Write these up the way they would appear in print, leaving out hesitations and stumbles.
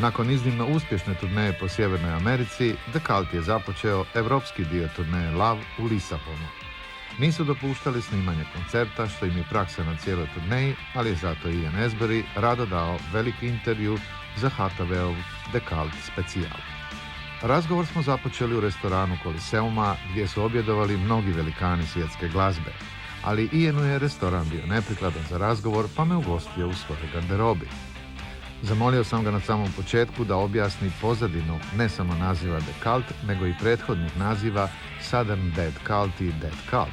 Nakon iznimno uspješne turneje po Sjevernoj Americi, The Cult je započeo evropski dio turneje Love u Lisabonu. Nisu dopuštali snimanje koncerta, što im je praksa na cijeloj turneji, ali je zato Ian Astbury rado dao veliki intervju za HTV-ov The Cult specijal. Razgovor smo započeli u restoranu Koliseuma, gdje su objedovali mnogi velikani svjetske glazbe, ali Ianu je restoran bio neprikladan za razgovor, pa me ugostio u svojoj garderobi. Zamolio sam ga na samom početku da objasni pozadinu ne samo naziva The Cult, nego i prethodnih naziva Southern Dead Cult i Dead Cult.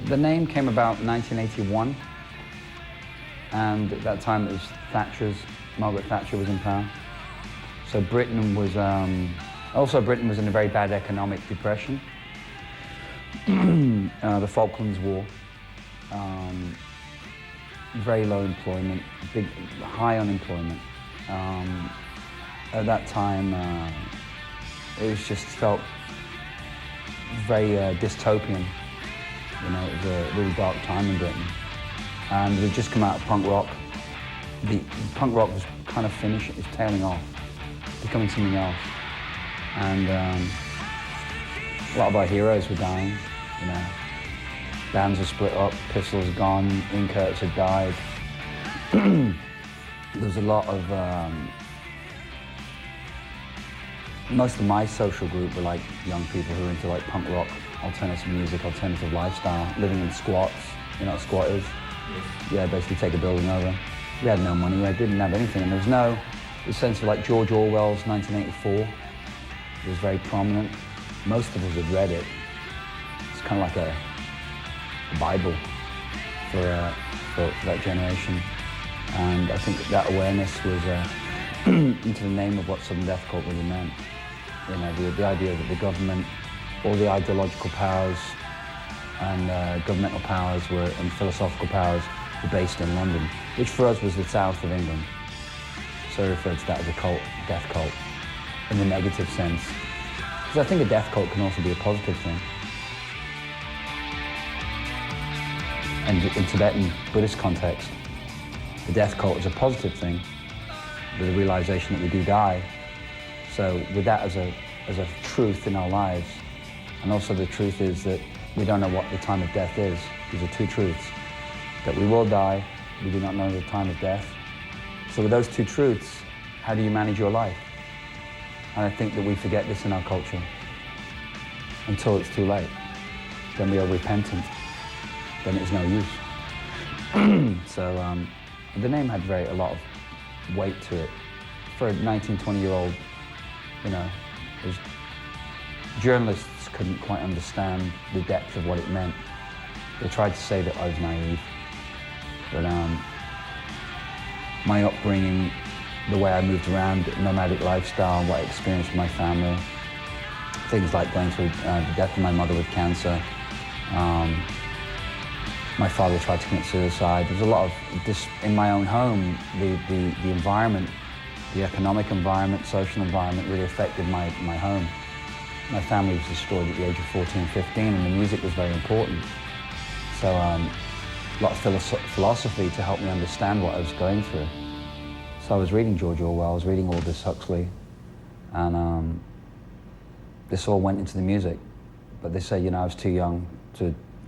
The name came about in 1981, and at that time it was Margaret Thatcher was in power. So Britain was in a very bad economic depression. The Falklands War, very low employment, high unemployment. At that time, it was just felt very dystopian. You know, it was a really dark time in Britain. And we'd just come out of punk rock. The punk rock was kind of finished, it was tailing off, becoming something else. And a lot of our heroes were dying, you know. Bands were split up, Pistols gone, Ian Curtis had died. There was a lot of, most of my social group were like young people who were into like punk rock, alternative music, alternative lifestyle, living in squats, you know what squat is? Yes. Yeah, basically take a building over. We had no money, we didn't have anything, and there was no sense of like George Orwell's 1984. It was very prominent. Most of us had read it. It's kind of like a Bible for that generation, and I think that awareness was into the name of what Southern Death Cult really meant. You know, the idea that the government, all the ideological powers and governmental powers and philosophical powers were based in London, which for us was the south of England. So I referred to that as a cult, death cult, in the negative sense. Because I think a death cult can also be a positive thing. And in Tibetan Buddhist context, the death cult is a positive thing, with the realization that we do die. So with that as a truth in our lives, and also the truth is that we don't know what the time of death is. These are two truths. That we will die, we do not know the time of death. So with those two truths, how do you manage your life? And I think that we forget this in our culture until it's too late. Then we are repentant. Then it's no use. So the name had a lot of weight to it. For a 19, 20-year-old, you know, journalists couldn't quite understand the depth of what it meant. They tried to say that I was naive. But my upbringing, the way I moved around, nomadic lifestyle, what I experienced with my family, things like going through the death of my mother with cancer. My father tried to commit suicide. There's a lot of this in my own home. The environment, the economic environment, social environment really affected my home. My family was destroyed at the age of 14, 15, and the music was very important. So a lot of philosophy to help me understand what I was going through. So I was reading George Orwell, I was reading Aldous Huxley, and this all went into the music. But they say, you know, I was too young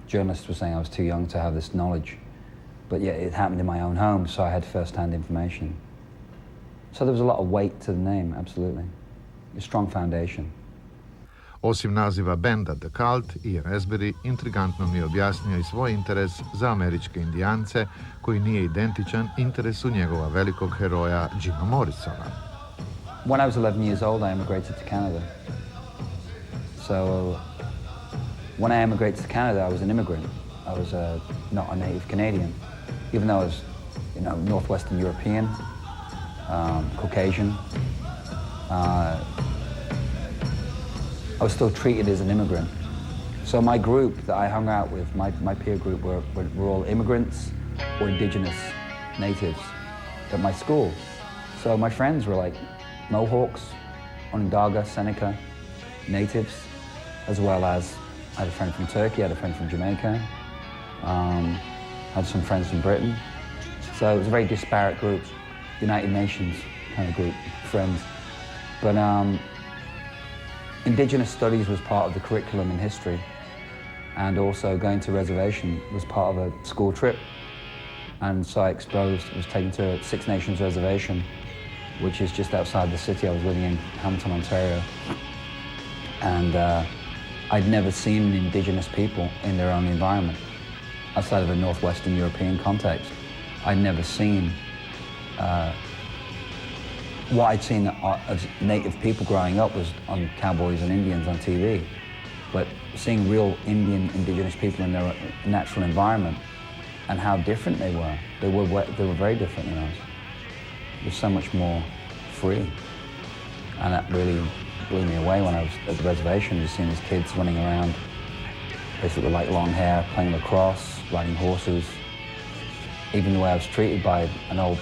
journalists were saying I was too young to have this knowledge. But yet it happened in my own home, so I had first-hand information. So there was a lot of weight to the name, absolutely. A strong foundation. Osim naziva benda The Cult, Ian Astbury intrigantno mi je objasnio i svoj interes za američke indijance, koji nije identičan interesu njegova velikog heroja Jima Morrisona. When I was 11 years old, I immigrated to Canada. So when I immigrated to Canada, I was an immigrant. I was not a native Canadian, even though I was, you know, Northwestern European, Caucasian. I was still treated as an immigrant. So my group that I hung out with, my peer group, were all immigrants or indigenous natives at my school. So my friends were like Mohawks, Onondaga, Seneca, natives, as well as I had a friend from Turkey, I had a friend from Jamaica, had some friends from Britain. So it was a very disparate group. United Nations kind of group, friends. But Indigenous studies was part of the curriculum in history, and also going to reservation was part of a school trip. And so I was taken to a Six Nations reservation, which is just outside the city. I was living in Hamilton, Ontario. And I'd never seen Indigenous people in their own environment. Outside of a Northwestern European context, I'd never seen what I'd seen as native people growing up was on cowboys and Indians on TV. But seeing real Indigenous people in their natural environment and how different they were very different than us. They were so much more free. And that really blew me away when I was at the reservation, just seeing these kids running around, basically with like long hair, playing lacrosse, riding horses. Even the way I was treated by an old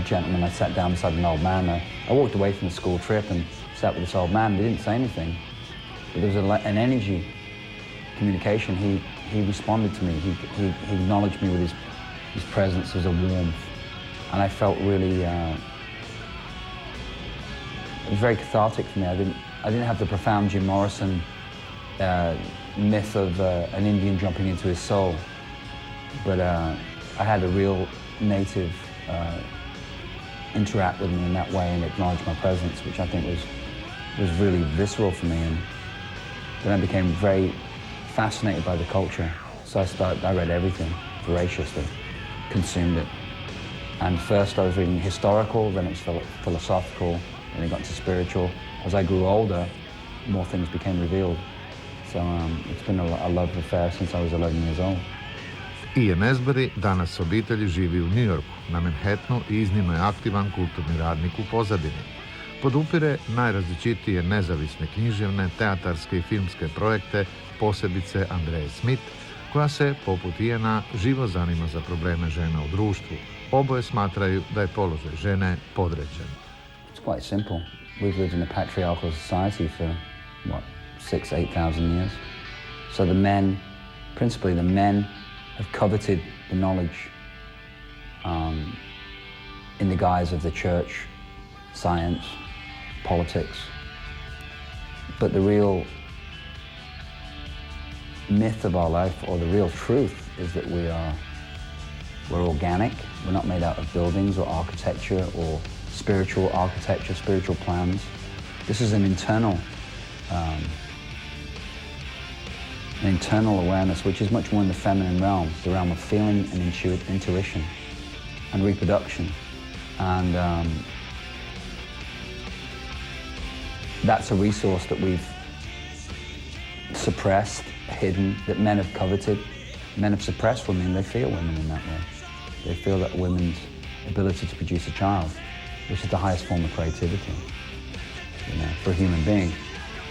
gentleman. I sat down beside an old man. I walked away from the school trip and sat with this old man. He didn't say anything, but there was an energy, communication. He responded to me. He acknowledged me with his presence as a warmth, and I felt really. It was very cathartic for me. I didn't have the profound Jim Morrison myth of an Indian jumping into his soul, but I had a real native interact with me in that way and acknowledge my presence, which I think was really visceral for me. And then I became very fascinated by the culture. So I read everything voraciously, consumed it. And first I was reading historical, then it was philosophical, then it got to spiritual. As I grew older, more things became revealed. So it's been a love affair since I was 11 years old. Ian Astbury danas s obitelji živi u New Yorku, na Manhattanu, i iznimno je aktivan kulturni radnik u pozadini. Podupire najrazličitije nezavisne književne, teatarske i filmske projekte, posebice Andreje Smith, koja se, poput Iana, živo zanima za probleme žena u društvu. Oboje smatraju da je položaj žene podređen. It's quite simple. We've lived in a patriarchal society for, 8,000 years. So principally the men, have coveted the knowledge in the guise of the church, science, politics. But the real myth of our life, or the real truth, is that we're organic. We're not made out of buildings or architecture or spiritual architecture, spiritual plans. This is an internal awareness, which is much more in the feminine realm, the realm of feeling and intuition and reproduction. And that's a resource that we've suppressed, hidden, that men have coveted. Men have suppressed women. They fear women in that way. They feel that women's ability to produce a child, which is the highest form of creativity, for a human being.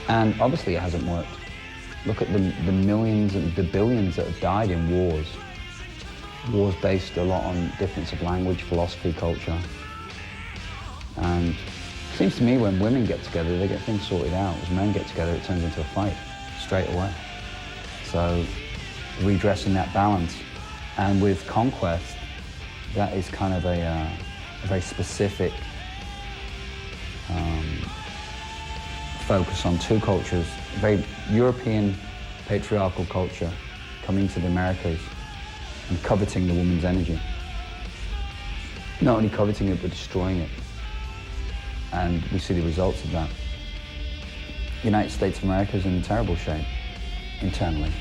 And obviously it hasn't worked. Look at the millions and the billions that have died in wars. Wars based a lot on difference of language, philosophy, culture. And it seems to me when women get together, they get things sorted out. As men get together, it turns into a fight straight away. So redressing that balance. And with conquest, that is kind of a very specific focus on two cultures, very European patriarchal culture coming to the Americas and coveting the woman's energy. Not only coveting it, but destroying it. And we see the results of that. The United States of America is in terrible shape internally.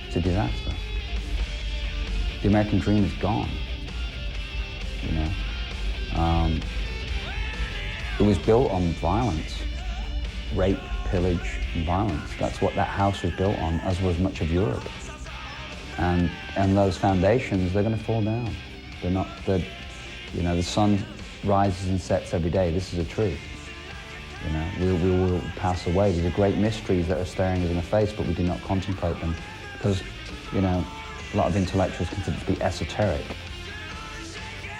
It's a disaster. The American dream is gone. It was built on violence. Rape, pillage, and violence. That's what that house was built on, as was much of Europe. And those foundations, they're going to fall down. The sun rises and sets every day. This is a truth. We will pass away. These are great mysteries that are staring us in the face, but we do not contemplate them because, a lot of intellectuals consider it to be esoteric.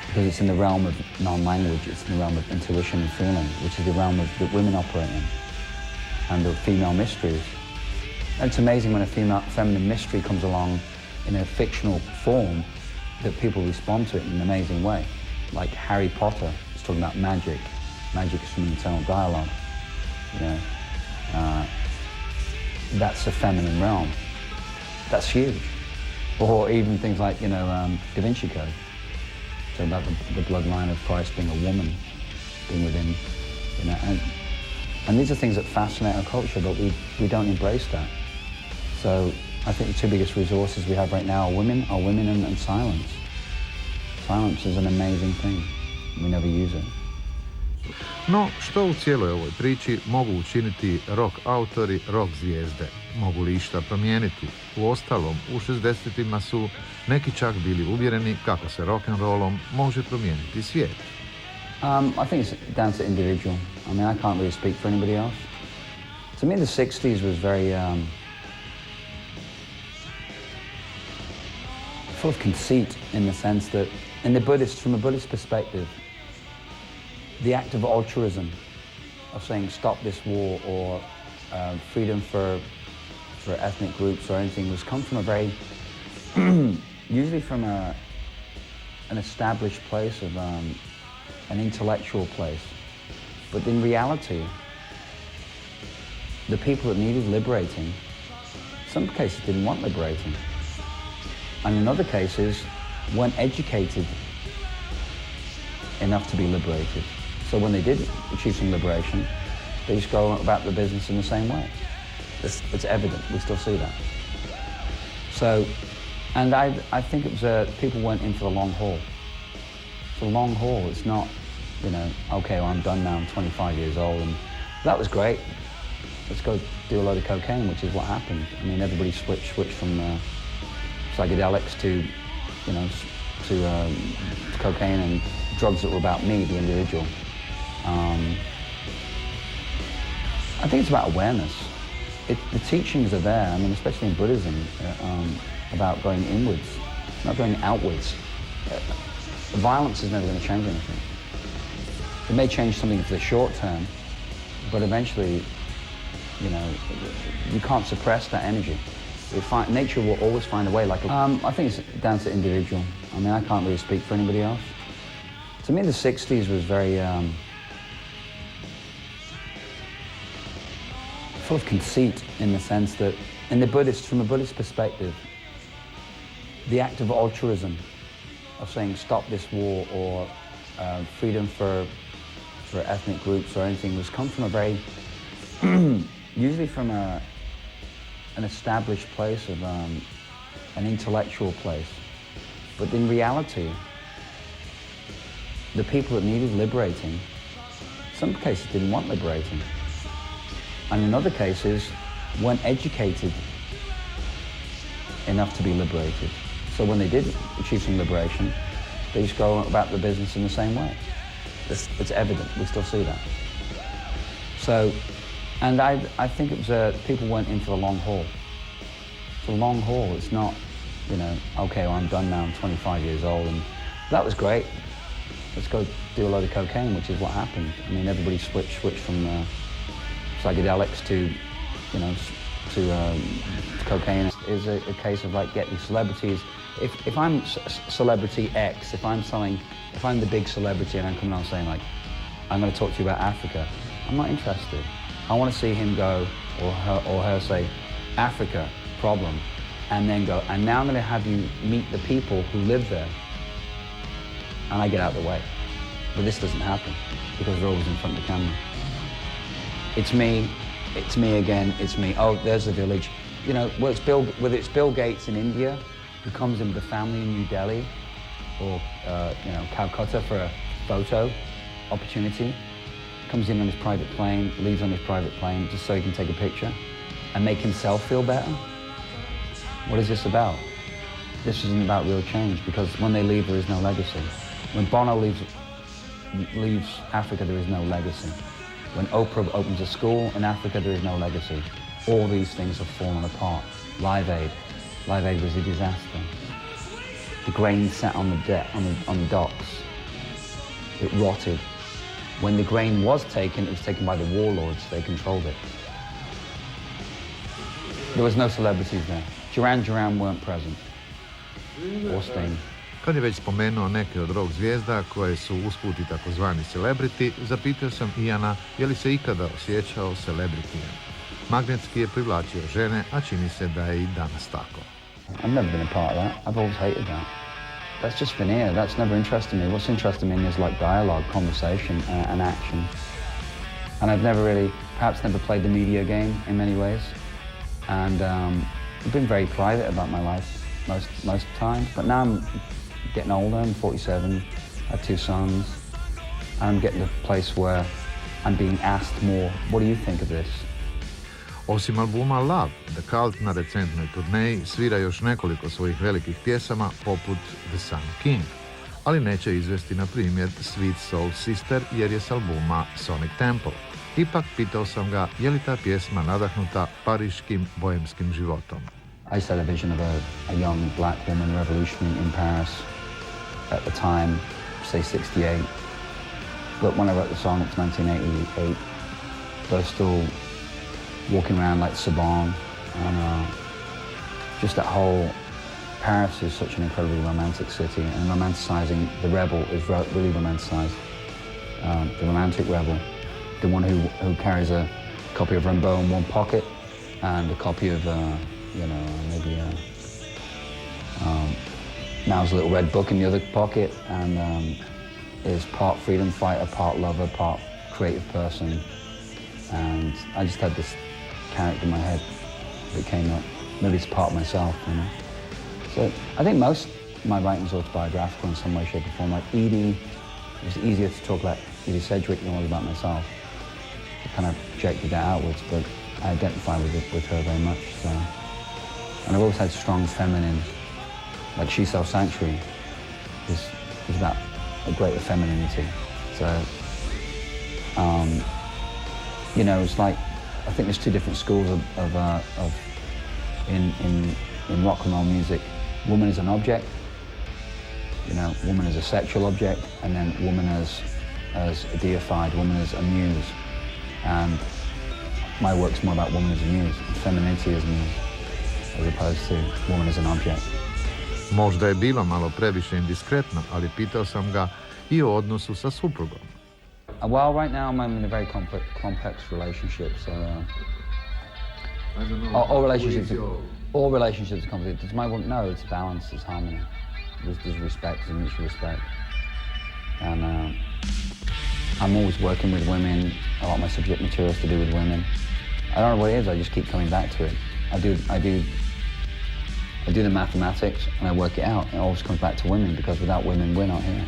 Because it's in the realm of non-language, it's in the realm of intuition and feeling, which is the realm that women operate in, and the female mysteries. And it's amazing when a feminine mystery comes along in a fictional form that people respond to it in an amazing way. Like Harry Potter is talking about magic, Magic is from internal dialogue. You know, that's a feminine realm. That's huge. Or even things like, Da Vinci Code. So about the bloodline of Christ being a woman, being within, and these are things that fascinate our culture, but we don't embrace that. So I think the two biggest resources we have right now are women and silence. Silence is an amazing thing. We never use it. No, što u cijeloj ovoj priči mogu učiniti rock autori, rock zvijezde? Mogu li išta promijeniti? Uostalom, u 60-ima su neki čak bili uvjereni kako se rock'n'rollom može promijeniti svijet. I think it's down to individual. I mean, I can't really speak for anybody else. To me, the 60s was very full of conceit in the sense that, from a Buddhist perspective, the act of altruism, of saying stop this war or freedom for ethnic groups or anything, was come from a very, usually from an established place of an intellectual place. But in reality, the people that needed liberating, in some cases didn't want liberating. And in other cases, weren't educated enough to be liberated. So when they did achieve some liberation, they just go about the business in the same way. It's evident, we still see that. So, and I think it was people went in for the long haul. It's a long haul, it's not, okay, well, I'm done now, I'm 25 years old, and that was great. Let's go do a load of cocaine, which is what happened. I mean, everybody switched from psychedelics to cocaine and drugs that were about me, the individual. I think it's about awareness. The teachings are there, I mean, especially in Buddhism, about going inwards, not going outwards. Violence is never going to change anything. It may change something for the short term, but eventually, you can't suppress that energy. Nature will always find a way. I think it's down to individual. I mean, I can't really speak for anybody else. To me, the 60s was very full of conceit in the sense that, from a Buddhist perspective, the act of altruism, of saying stop this war or freedom for ethnic groups or anything, was come from a very, usually from an established place of an intellectual place. But in reality, the people that needed liberating, in some cases didn't want liberating. And in other cases, weren't educated enough to be liberated. So when they did achieve some liberation, they just go about the business in the same way. It's evident, we still see that. So, and I think it was people went in for the long haul. It's a long haul, it's not, okay, well, I'm done now, I'm 25 years old, and that was great. Let's go do a load of cocaine, which is what happened. I mean, everybody switched from psychedelics to cocaine. Is a case of getting celebrities. If I'm celebrity X, if I'm the big celebrity and I'm coming on saying I'm going to talk to you about Africa, I'm not interested. I want to see him go, or her say, Africa, problem, and then go, and now I'm going to have you meet the people who live there. And I get out of the way. But this doesn't happen because they're always in front of the camera. It's me again, it's me. Oh, there's the village. Whether it's Bill Gates in India, who comes in with a family in New Delhi, or Calcutta for a photo opportunity, comes in on his private plane, leaves on his private plane just so he can take a picture and make himself feel better. What is this about? This isn't about real change, because when they leave, there is no legacy. When Bono leaves Africa, there is no legacy. When Oprah opens a school in Africa, there is no legacy. All these things have fallen apart. Live Aid was a disaster. The grain sat on the docks. It rotted. When the grain was taken, it was taken by the warlords. They controlled it. There was no celebrities there. Duran Duran weren't present, or Sting. Kad je već spomenuo neke od rock zvijezda koje su usput i takozvani celebrity, zapitao sam Iana je li se ikada osjećao celebrityjem. Magnetski je privlačio žene, a čini se da je i danas tako. I've never been a part of that. I've always hated that. That's just veneer. That's never interested me. What's interested me is like dialogue, conversation, and action. And I've perhaps never played the media game in many ways. And I've been very private about my life most times. But now I'm getting older. I'm 47. I have 2 sons. And I'm getting to a place where I'm being asked more, what do you think of this? Osim albuma Love, The Cult na recentnoj turneji svira još nekoliko svojih velikih pjesama poput The Sun King, ali neće izvesti na primjer Sweet Soul Sister jer je s albuma Sonic Temple. Ipak pitao sam ga je li ta pjesma nadahnuta pariškim bojemskim životom. I used to have a vision of a young black woman revolutionary in Paris at the time, say 68. But when I wrote the song, it's 1988, they're still walking around like Saban, and just that whole Paris is such an incredibly romantic city, and romanticizing the rebel is really romanticized. The romantic rebel, the one who carries a copy of Rimbaud in one pocket and a copy of, maybe Mao's Little Red Book in the other pocket, and is part freedom fighter, part lover, part creative person. And I just had this character in my head that came up. Maybe it's part of myself, you know. So I think most of my writing's autobiographical in some way, shape or form. Like Edie, it was easier to talk about Edie Sedgwick than it was about myself. I kind of projected that outwards, but I identify with her very much. So. And I've always had strong feminine, like She Self Sanctuary is about a greater femininity. So, it's like, I think there's 2 different schools in rock and roll music. Woman as an object, woman as a sexual object, and then woman as a deified, woman as a muse. And my work's more about woman as a muse, femininity as a muse, as opposed to woman as an object. Možda je bilo malo previše indiskretno, ali pitao sam ga i o odnosu sa suprugom. Well, right now I'm in a very complex relationship, so I don't know. All relationships are complicated. Does my work? No, it's balance, it's harmony. There's respect, there's mutual respect, and I'm always working with women. A lot of my subject material is to do with women. I don't know what it is. I just keep coming back to it. I do the mathematics and I work it out. It always comes back to women because without women, we're not here.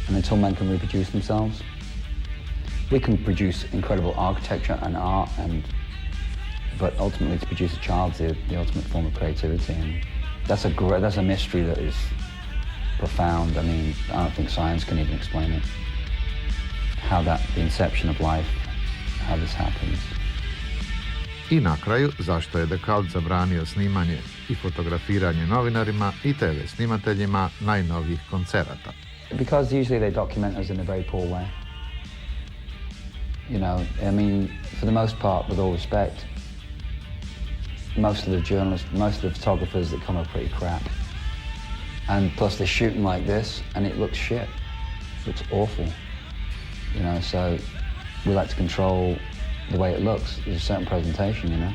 And until men can reproduce themselves, we can produce incredible architecture and art, but ultimately to produce a child's the ultimate form of creativity. And that's a mystery that is profound. I mean, I don't think science can even explain it. How the inception of life, how this happens. I na kraju, zašto je The Cult zabranio snimanje i fotografiranje novinarima i TV snimateljima najnovijih koncerata. Because usually they document us in a very poor way. I mean, for the most part, with all respect, most of the journalists, most of the photographers that come are pretty crap. And plus they're shooting like this and it looks shit. It looks awful. So we like to control the way it looks. There's a certain presentation,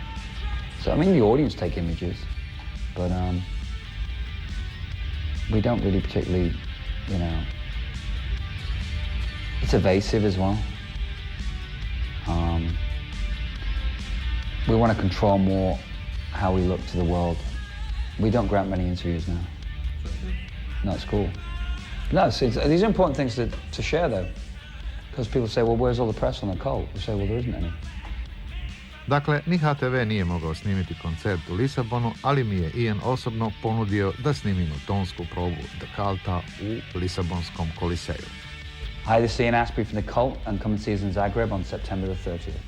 So, I mean, the audience take images, but we don't really particularly, it's evasive as well. We want to control more how we look to the world. We don't grant many interviews now. No, it's cool. No, these are important things to share, though. Because people say, well, where's all the press on the cult? We say, well, there isn't any. Dakle, ni HTV nije mogao snimiti koncert u Lisabonu, ali mi je Ian osobno ponudio da snimimo tonsku probu The Culta u Lisabonskom koliseju. Hi, this is Ian Astbury from The Cult, and come and see us in Zagreb on September the 30th.